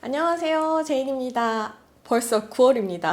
안녕하세요, 제인입니다. 벌써 9월입니다.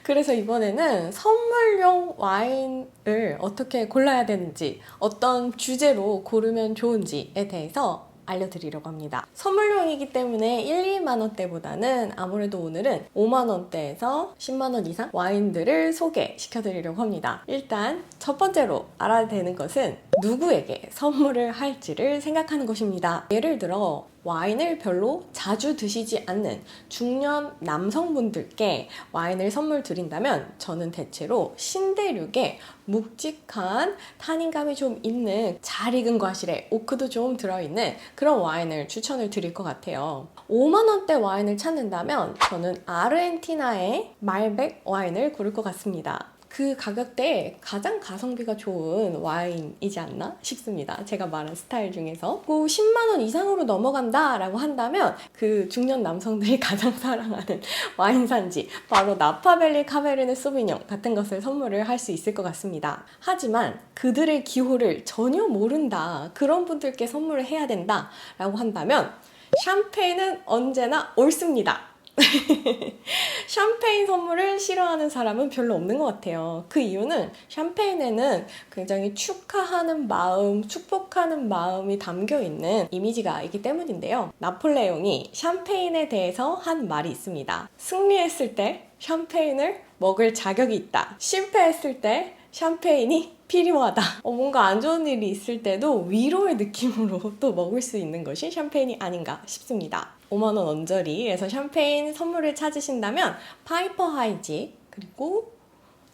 그래서 이번에는 선물용 와인을 어떻게 골라야 되는지, 어떤 주제로 고르면 좋은지에 대해서 알려드리려고 합니다. 선물용이기 때문에 1, 2만 원대보다는 아무래도 오늘은 5만 원대에서 10만 원 이상 와인들을 소개시켜드리려고 합니다. 일단 첫 번째로 알아야 되는 것은 누구에게 선물을 할지를 생각하는 것입니다. 예를 들어 와인을 별로 자주 드시지 않는 중년 남성분들께 와인을 선물 드린다면 저는 대체로 신대륙의 묵직한 타닌감이 좀 있는 잘 익은 과실에 오크도 좀 들어있는 그런 와인을 추천을 드릴 것 같아요. 5만 원대 와인을 찾는다면 저는 아르헨티나의 말백 와인을 고를 것 같습니다. 그 가격대에 가장 가성비가 좋은 와인이지 않나 싶습니다. 제가 말한 스타일 중에서 10만 원 이상으로 넘어간다 라고 한다면 그 중년 남성들이 가장 사랑하는 와인산지 바로 나파밸리 카베르네 소비뇽 같은 것을 선물을 할 수 있을 것 같습니다. 하지만 그들의 기호를 전혀 모른다, 그런 분들께 선물을 해야 된다 라고 한다면 샴페인은 언제나 옳습니다. 샴페인 선물을 싫어하는 사람은 별로 없는 것 같아요. 그 이유는 샴페인에는 굉장히 축하하는 마음, 축복하는 마음이 담겨있는 이미지가 있기 때문인데요. 나폴레옹이 샴페인에 대해서 한 말이 있습니다. 승리했을 때 샴페인을 먹을 자격이 있다. 실패했을 때 샴페인이 필요하다. 뭔가 안 좋은 일이 있을 때도 위로의 느낌으로 또 먹을 수 있는 것이 샴페인이 아닌가 싶습니다. 5만 원 언저리에서 샴페인 선물을 찾으신다면 파이퍼 하이지 그리고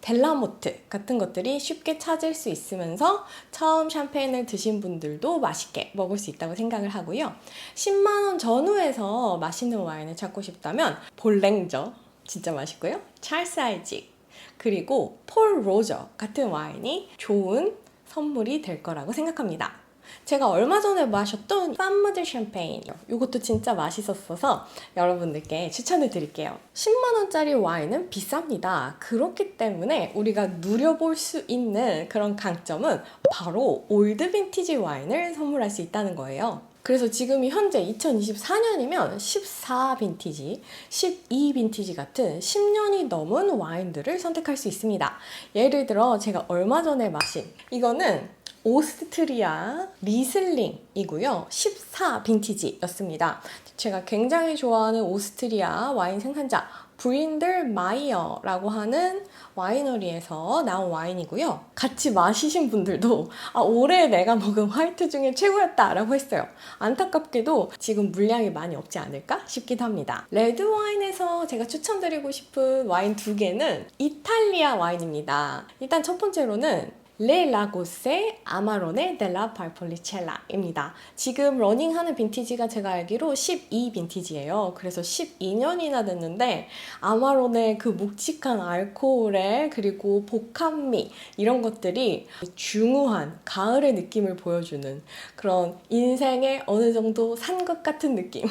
델라모트 같은 것들이 쉽게 찾을 수 있으면서 처음 샴페인을 드신 분들도 맛있게 먹을 수 있다고 생각을 하고요. 10만 원 전후에서 맛있는 와인을 찾고 싶다면 볼랭저 진짜 맛있고요. 찰스 아이직 그리고 폴 로저 같은 와인이 좋은 선물이 될 거라고 생각합니다. 제가 얼마 전에 마셨던 팜무드 샴페인, 이것도 진짜 맛있었어서 여러분들께 추천을 드릴게요. 10만 원짜리 와인은 비쌉니다. 그렇기 때문에 우리가 누려볼 수 있는 그런 강점은 바로 올드 빈티지 와인을 선물할 수 있다는 거예요. 그래서 지금이 현재 2024년이면 14 빈티지, 12 빈티지 같은 10년이 넘은 와인들을 선택할 수 있습니다. 예를 들어 제가 얼마 전에 마신 이거는 오스트리아 리슬링이고요. 14 빈티지였습니다. 제가 굉장히 좋아하는 오스트리아 와인 생산자 브린들 마이어라고 하는 와이너리에서 나온 와인이고요. 같이 마시신 분들도 올해 내가 먹은 화이트 중에 최고였다 라고 했어요. 안타깝게도 지금 물량이 많이 없지 않을까 싶기도 합니다. 레드 와인에서 제가 추천드리고 싶은 와인 2개는 이탈리아 와인입니다. 일단 첫 번째로는 레 라고세 아마로네 델라 발폴리첼라입니다. 지금 러닝하는 빈티지가 제가 알기로 12 빈티지예요. 그래서 12년이나 됐는데 아마로네 그 묵직한 알코올에 그리고 복합미 이런 것들이 중후한 가을의 느낌을 보여주는 그런 인생에 어느 정도 산 것 같은 느낌.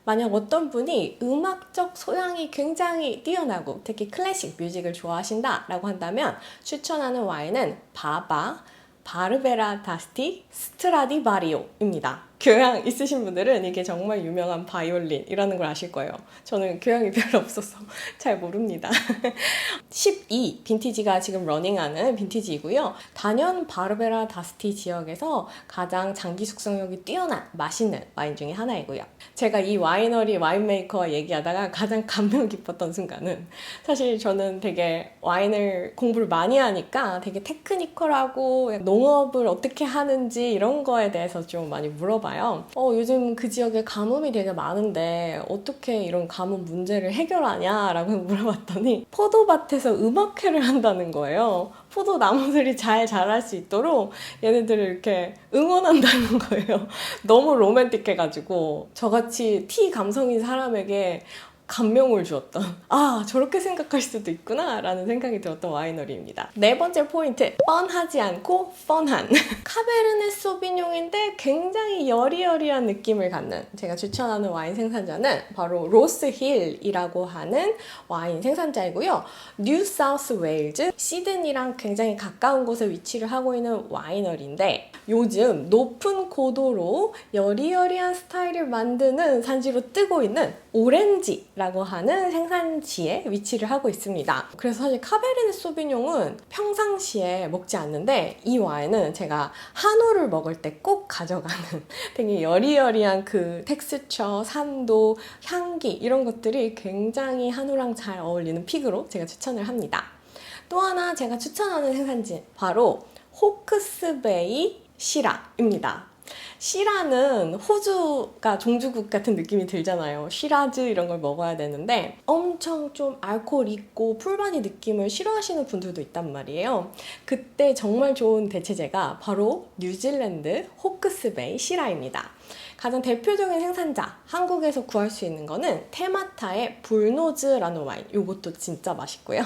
만약 어떤 분이 음악적 소양이 굉장히 뛰어나고 특히 클래식 뮤직을 좋아하신다 라고 한다면 추천하는 와인은 바르베라 다스티 스트라디바리오입니다. 교양 있으신 분들은 이게 정말 유명한 바이올린이라는 걸 아실 거예요. 저는 교양이 별로 없어서 잘 모릅니다. 12 빈티지가 지금 러닝하는 빈티지이고요. 단연 바르베라 다스티 지역에서 가장 장기 숙성력이 뛰어난 맛있는 와인 중에 하나이고요. 제가 이 와이너리 와인메이커와 얘기하다가 가장 감명 깊었던 순간은 사실 저는 되게 와인을 공부를 많이 하니까 되게 테크니컬하고 농업을 어떻게 하는지 이런 거에 대해서 좀 많이 물어봐요. 요즘 그 지역에 가뭄이 되게 많은데 어떻게 이런 가뭄 문제를 해결하냐 라고 물어봤더니 포도밭에서 음악회를 한다는 거예요. 포도 나무들이 잘 자랄 수 있도록 얘네들을 이렇게 응원한다는 거예요. 너무 로맨틱해가지고 저같이 티 감성인 사람에게 감명을 주었던, 아 저렇게 생각할 수도 있구나 라는 생각이 들었던 와이너리입니다. 네 번째 포인트, 뻔하지 않고 펀한 카베르네 소비뇽인데 굉장히 여리여리한 느낌을 갖는, 제가 추천하는 와인 생산자는 바로 로스힐이라고 하는 와인 생산자이고요. 뉴 사우스 웨일즈 시드니랑 굉장히 가까운 곳에 위치를 하고 있는 와이너리인데, 요즘 높은 고도로 여리여리한 스타일을 만드는 산지로 뜨고 있는 오렌지라고 하는 생산지에 위치를 하고 있습니다. 그래서 사실 카베르네 소비뇽은 평상시에 먹지 않는데, 이 와인은 제가 한우를 먹을 때 꼭 가져가는 되게 여리여리한 그 텍스처, 산도, 향기 이런 것들이 굉장히 한우랑 잘 어울리는 픽으로 제가 추천을 합니다. 또 하나 제가 추천하는 생산지, 바로 호크스베이 시라입니다. 시라는 호주가 종주국 같은 느낌이 들잖아요. 시라즈 이런 걸 먹어야 되는데 엄청 좀 알코올 있고 풀바디 느낌을 싫어하시는 분들도 있단 말이에요. 그때 정말 좋은 대체제가 바로 뉴질랜드 호크스베이 시라입니다. 가장 대표적인 생산자, 한국에서 구할 수 있는 거는 테마타의 불노즈라는 와인, 이것도 진짜 맛있고요.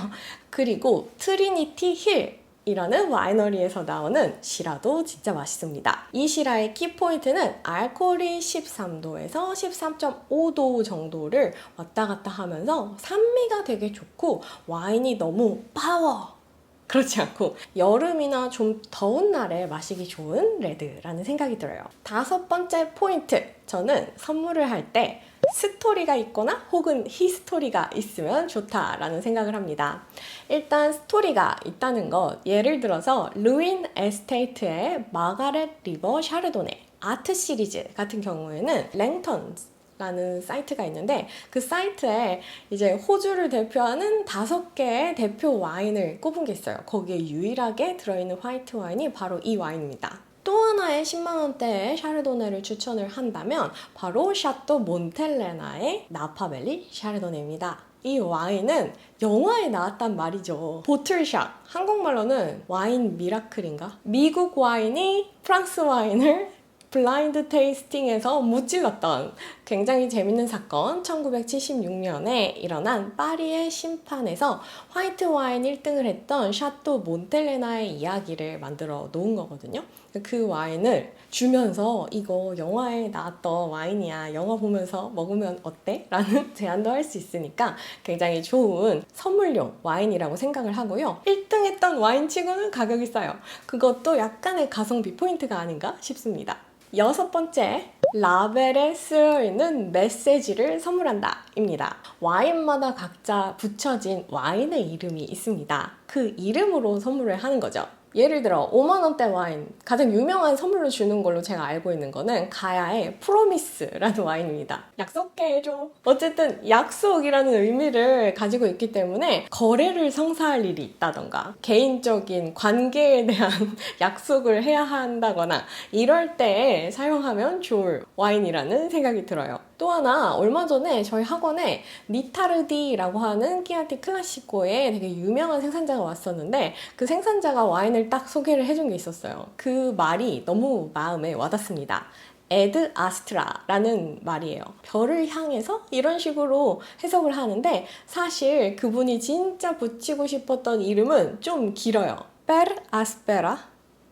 그리고 트리니티 힐 이라는 와이너리에서 나오는 시라도 진짜 맛있습니다. 이 시라의 키포인트는 알코올이 13도에서 13.5도 정도를 왔다 갔다 하면서 산미가 되게 좋고, 와인이 너무 파워! 그렇지 않고 여름이나 좀 더운 날에 마시기 좋은 레드라는 생각이 들어요. 다섯 번째 포인트, 저는 선물을 할 때 스토리가 있거나 혹은 히스토리가 있으면 좋다라는 생각을 합니다. 일단 스토리가 있다는 것, 예를 들어서 루인 에스테이트의 마가렛 리버 샤르도네 아트 시리즈 같은 경우에는 랭턴스 라는 사이트가 있는데, 그 사이트에 이제 호주를 대표하는 5개의 대표 와인을 꼽은 게 있어요. 거기에 유일하게 들어있는 화이트 와인이 바로 이 와인입니다. 또 하나의 10만원대의 샤르도네를 추천을 한다면 바로 샤또 몬텔레나의 나파밸리 샤르도네입니다. 이 와인은 영화에 나왔단 말이죠. 보틀샷, 한국말로는 와인 미라클인가? 미국 와인이 프랑스 와인을 블라인드 테이스팅에서 무찔렀던 굉장히 재밌는 사건, 1976년에 일어난 파리의 심판에서 화이트 와인 1등을 했던 샤또 몬텔레나의 이야기를 만들어 놓은 거거든요. 그 와인을 주면서 이거 영화에 나왔던 와인이야, 영화 보면서 먹으면 어때? 라는 제안도 할 수 있으니까 굉장히 좋은 선물용 와인이라고 생각을 하고요. 1등 했던 와인치고는 가격이 싸요. 그것도 약간의 가성비 포인트가 아닌가 싶습니다. 여섯 번째, 라벨에 쓰여있는 메시지를 선물한다 입니다. 와인마다 각자 붙여진 와인의 이름이 있습니다. 그 이름으로 선물을 하는 거죠. 예를 들어 5만원대 와인, 가장 유명한 선물로 주는 걸로 제가 알고 있는 거는 가야의 프로미스라는 와인입니다. 약속해 해줘. 어쨌든 약속이라는 의미를 가지고 있기 때문에 거래를 성사할 일이 있다던가 개인적인 관계에 대한 약속을 해야 한다거나 이럴 때 사용하면 좋을 와인이라는 생각이 들어요. 또 하나, 얼마 전에 저희 학원에 니타르디라고 하는 키안티 클라시코의 되게 유명한 생산자가 왔었는데, 그 생산자가 와인을 딱 소개를 해준 게 있었어요. 그 말이 너무 마음에 와닿습니다. 에드 아스트라라는 말이에요. 별을 향해서 이런 식으로 해석을 하는데, 사실 그분이 진짜 붙이고 싶었던 이름은 좀 길어요. Per aspera,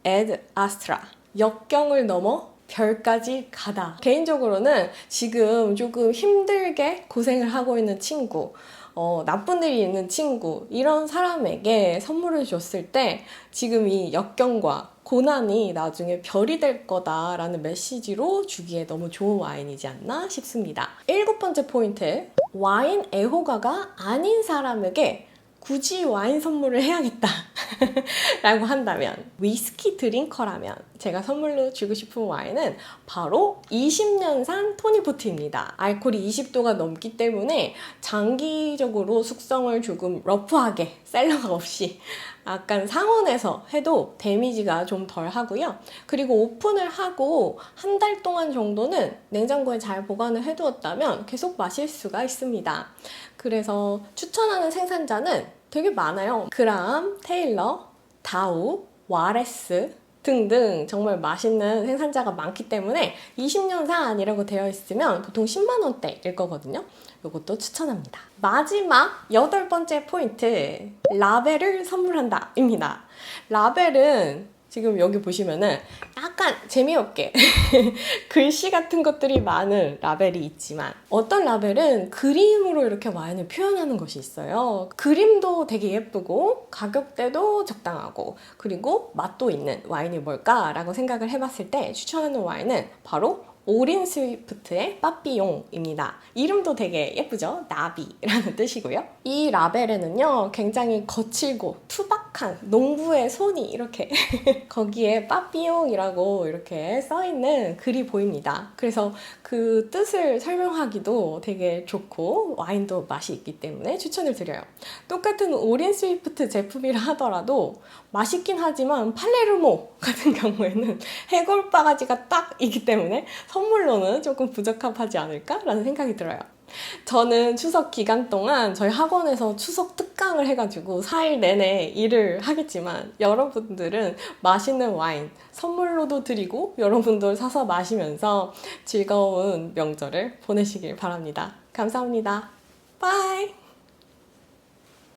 ed astra. 역경을 넘어 별까지 가다. 개인적으로는 지금 조금 힘들게 고생을 하고 있는 친구, 나쁜 일이 있는 친구, 이런 사람에게 선물을 줬을 때 지금 이 역경과 고난이 나중에 별이 될 거다라는 메시지로 주기에 너무 좋은 와인이지 않나 싶습니다. 7번째 포인트, 와인 애호가가 아닌 사람에게 굳이 와인 선물을 해야겠다 라고 한다면, 위스키 드링커라면 제가 선물로 주고 싶은 와인은 바로 20년산 토니포트입니다. 알코올이 20도가 넘기 때문에 장기적으로 숙성을 조금 러프하게, 셀러가 없이 약간 상온에서 해도 데미지가 좀 덜 하고요. 그리고 오픈을 하고 한 달 동안 정도는 냉장고에 잘 보관을 해두었다면 계속 마실 수가 있습니다. 그래서 추천하는 생산자는 되게 많아요. 그람, 테일러, 다우, 와레스, 등등 정말 맛있는 생산자가 많기 때문에 20년산이라고 되어 있으면 보통 10만 원대일 거거든요. 이것도 추천합니다. 마지막 8번째 포인트, 라벨을 선물한다 입니다. 라벨은 지금 여기 보시면은 약간 재미없게 글씨 같은 것들이 많은 라벨이 있지만 어떤 라벨은 그림으로 이렇게 와인을 표현하는 것이 있어요. 그림도 되게 예쁘고 가격대도 적당하고 그리고 맛도 있는 와인이 뭘까라고 생각을 해봤을 때 추천하는 와인은 바로 오린 스위프트의 빠삐용입니다. 이름도 되게 예쁘죠? 나비라는 뜻이고요. 이 라벨에는요, 굉장히 거칠고 투박한 농부의 손이 이렇게 거기에 빠삐용이라고 이렇게 써있는 글이 보입니다. 그래서 그 뜻을 설명하기도 되게 좋고 와인도 맛이 있기 때문에 추천을 드려요. 똑같은 오린 스위프트 제품이라 하더라도 맛있긴 하지만 팔레르모 같은 경우에는 해골 바가지가 딱 있기 때문에 선물로는 조금 부적합하지 않을까라는 생각이 들어요. 저는 추석 기간 동안 저희 학원에서 추석 특강을 해가지고 4일 내내 일을 하겠지만 여러분들은 맛있는 와인 선물로도 드리고 여러분들 사서 마시면서 즐거운 명절을 보내시길 바랍니다. 감사합니다. 바이!